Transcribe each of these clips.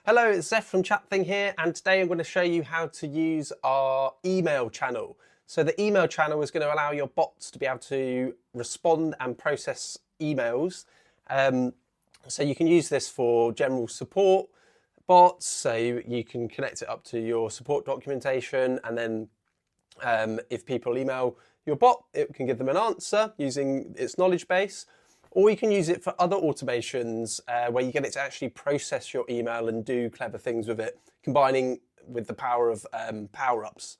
Hello, it's Zeph from Chatthing here, and today I'm going to show you how to use our email channel. So the email channel is going to allow your bots to be able to respond and process emails. So you can use this for general support bots, so you can connect it up to your support documentation, and then if people email your bot, it can give them an answer using its knowledge base. Or you can use it for other automations where you get it to actually process your email and do clever things with it, combining with the power of power-ups.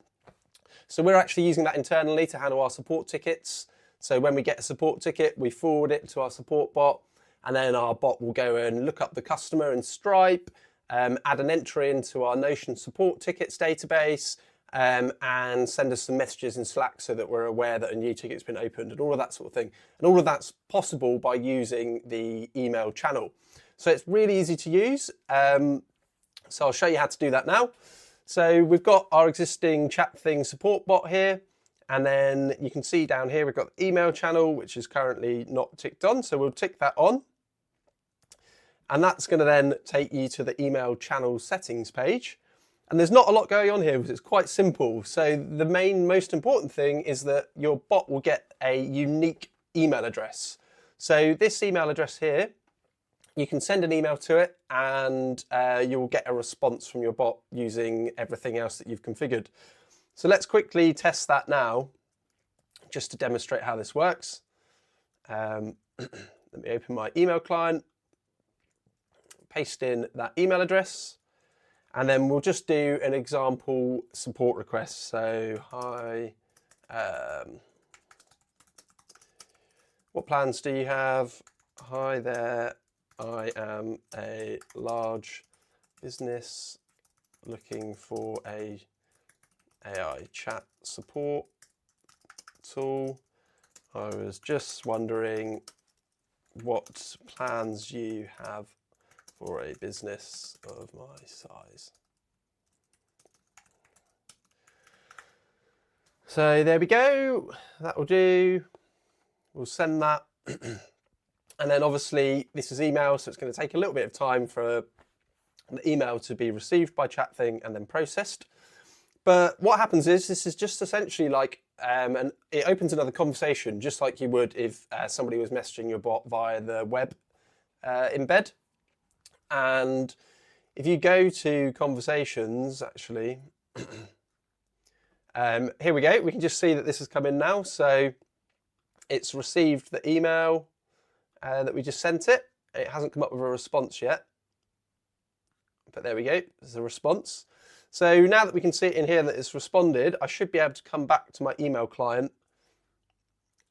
So we're actually using that internally to handle our support tickets. So when we get a support ticket, we forward it to our support bot, and then our bot will go and look up the customer in Stripe, add an entry into our Notion support tickets database, and send us some messages in Slack so that we're aware that a new ticket's been opened and all of that sort of thing. And all of that's possible by using the email channel. So it's really easy to use. So I'll show you how to do that now. So we've got our existing Chatthing support bot here. And then you can see down here, we've got the email channel, which is currently not ticked on. So we'll tick that on. And that's going to then take you to the email channel settings page. And there's not a lot going on here because it's quite simple. So the most important thing is that your bot will get a unique email address. So this email address here, you can send an email to it and you'll get a response from your bot using everything else that you've configured. So let's quickly test that now, just to demonstrate how this works. Let me open my email client, paste in that email address. And then we'll just do an example support request. So, hi, what plans do you have? Hi there, I am a large business looking for a AI chat support tool. I was just wondering what plans you have for a business of my size. So there we go, that will do. We'll send that. And then obviously this is email, so it's going to take a little bit of time for the email to be received by Chatthing and then processed. But what happens is this is just essentially like, and it opens another conversation, just like you would if somebody was messaging your bot via the web embed. And if you go to conversations, actually, here we go. We can just see that this has come in now. So it's received the email that we just sent it. It hasn't come up with a response yet. But there we go. There's a response. So now that we can see it in here that it's responded, I should be able to come back to my email client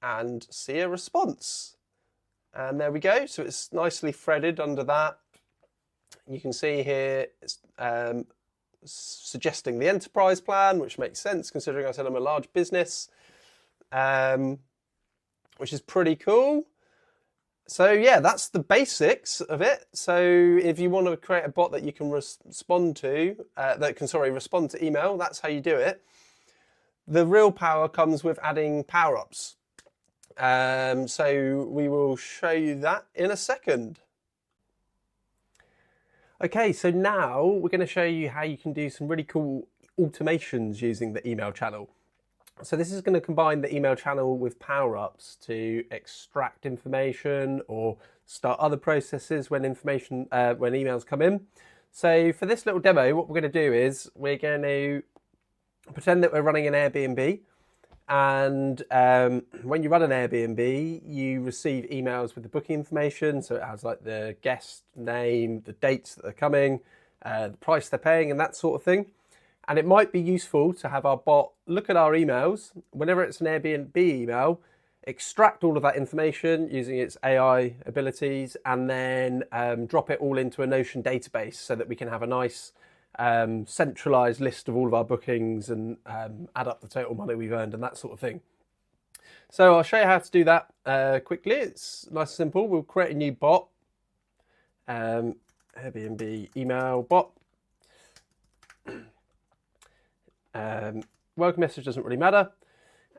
and see a response. And there we go. So it's nicely threaded under that. You can see here it's suggesting the enterprise plan, which makes sense considering I said I'm a large business, which is pretty cool. So yeah, that's the basics of it. So if you want to create a bot that you can respond to, respond to email, that's how you do it. The real power comes with adding power-ups. So we will show you that in a second. Okay, so now we're going to show you how you can do some really cool automations using the email channel. So this is going to combine the email channel with power-ups to extract information or start other processes when emails come in. So for this little demo, what we're going to do is we're going to pretend that we're running an Airbnb. And when you run an Airbnb, you receive emails with the booking information. So it has like the guest name, the dates that they're coming, the price they're paying, and that sort of thing. And it might be useful to have our bot look at our emails. Whenever it's an Airbnb email, extract all of that information using its AI abilities, and then drop it all into a Notion database so that we can have a nice centralized list of all of our bookings and add up the total money we've earned and that sort of thing. So I'll show you how to do that quickly. It's nice and simple. We'll create a new bot, Airbnb email bot. Welcome message doesn't really matter.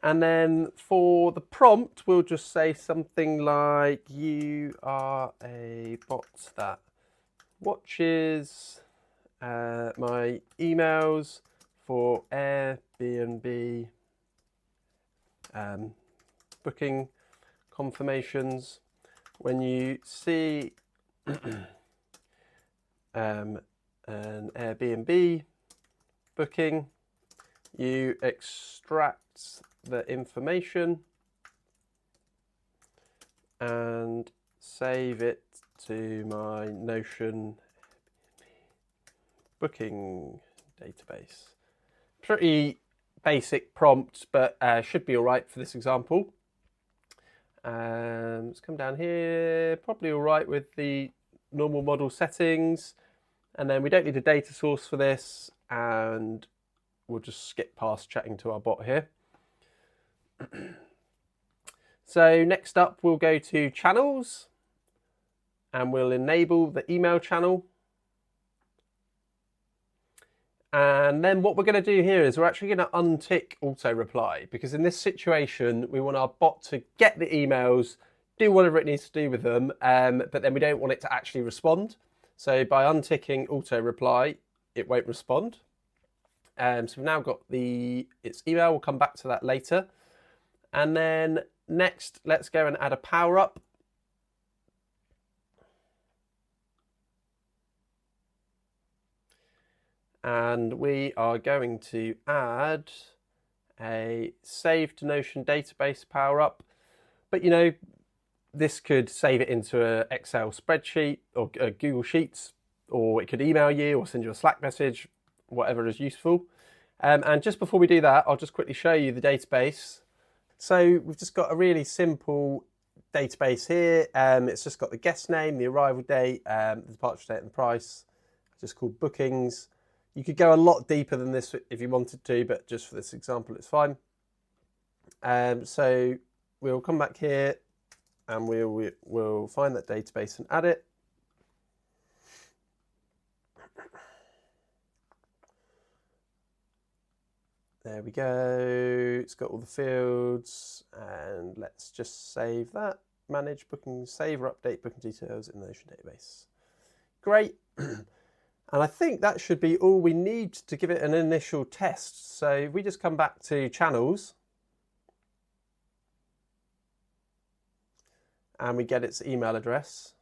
And then for the prompt, we'll just say something like, you are a bot that watches my emails for Airbnb booking confirmations. When you see an Airbnb booking, you extract the information and save it to my Notion booking database. Pretty basic prompt, but should be all right for this example. Let's come down here, probably all right with the normal model settings. And then we don't need a data source for this, and we'll just skip past chatting to our bot here. So next up, we'll go to channels and we'll enable the email channel. And then what we're going to do here is we're actually going to untick auto reply, because in this situation, we want our bot to get the emails, do whatever it needs to do with them, but then we don't want it to actually respond. So by unticking auto reply, it won't respond. So we've now got its email. We'll come back to that later. And then next, let's go and add a power up. And we are going to add a save to Notion database power up. But this could save it into an Excel spreadsheet or Google Sheets, or it could email you or send you a Slack message, whatever is useful. And just before we do that, I'll just quickly show you the database. So we've just got a really simple database here. It's just got the guest name, the arrival date, the departure date and the price. It's just called bookings. You could go a lot deeper than this if you wanted to, but just for this example, it's fine. So we'll come back here and we'll find that database and add it. There we go. It's got all the fields, and let's just save that. Manage bookings, save or update booking details in the Notion database. Great. And I think that should be all we need to give it an initial test. So if we just come back to channels and we get its email address.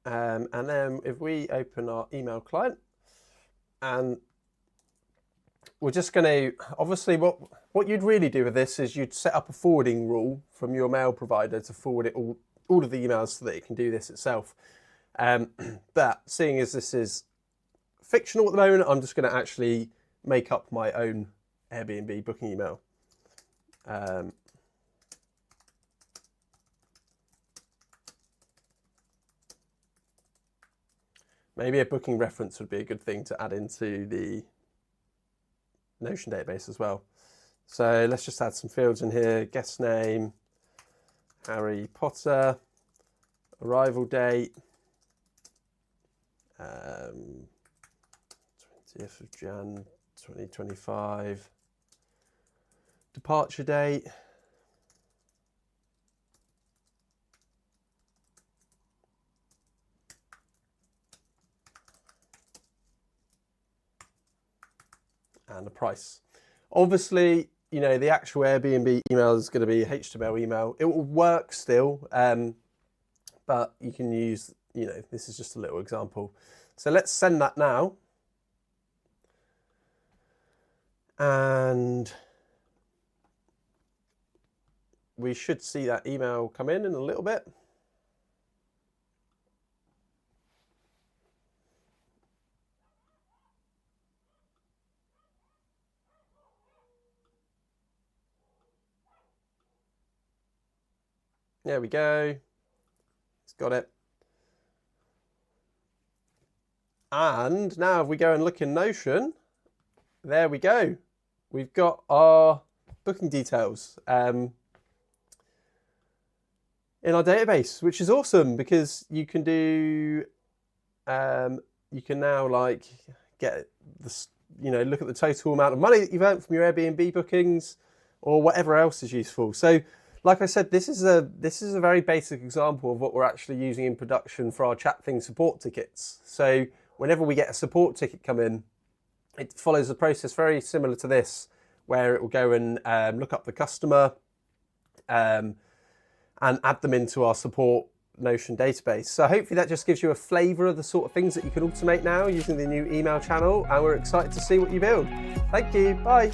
And then if we open our email client, and we're just going to, obviously what you'd really do with this is you'd set up a forwarding rule from your mail provider to forward it all of the emails so that it can do this itself. But seeing as this is fictional at the moment, I'm just going to actually make up my own Airbnb booking email. Maybe a booking reference would be a good thing to add into the Notion database as well. So let's just add some fields in here. Guest name, Harry Potter, arrival date, 20th of Jan 2025, departure date, and the price. Obviously, the actual Airbnb email is going to be HTML email. It will work still, but you can use, this is just a little example. So let's send that now. And we should see that email come in a little bit. There we go. It's got it. And now if we go and look in Notion, there we go. We've got our booking details in our database, which is awesome because you can do, you can now get this, look at the total amount of money that you've earned from your Airbnb bookings or whatever else is useful. So like I said, this is a very basic example of what we're actually using in production for our Chatthing support tickets. So whenever we get a support ticket come in, it follows a process very similar to this, where it will go and look up the customer and add them into our support Notion database. So hopefully that just gives you a flavour of the sort of things that you can automate now using the new email channel, and we're excited to see what you build. Thank you, bye.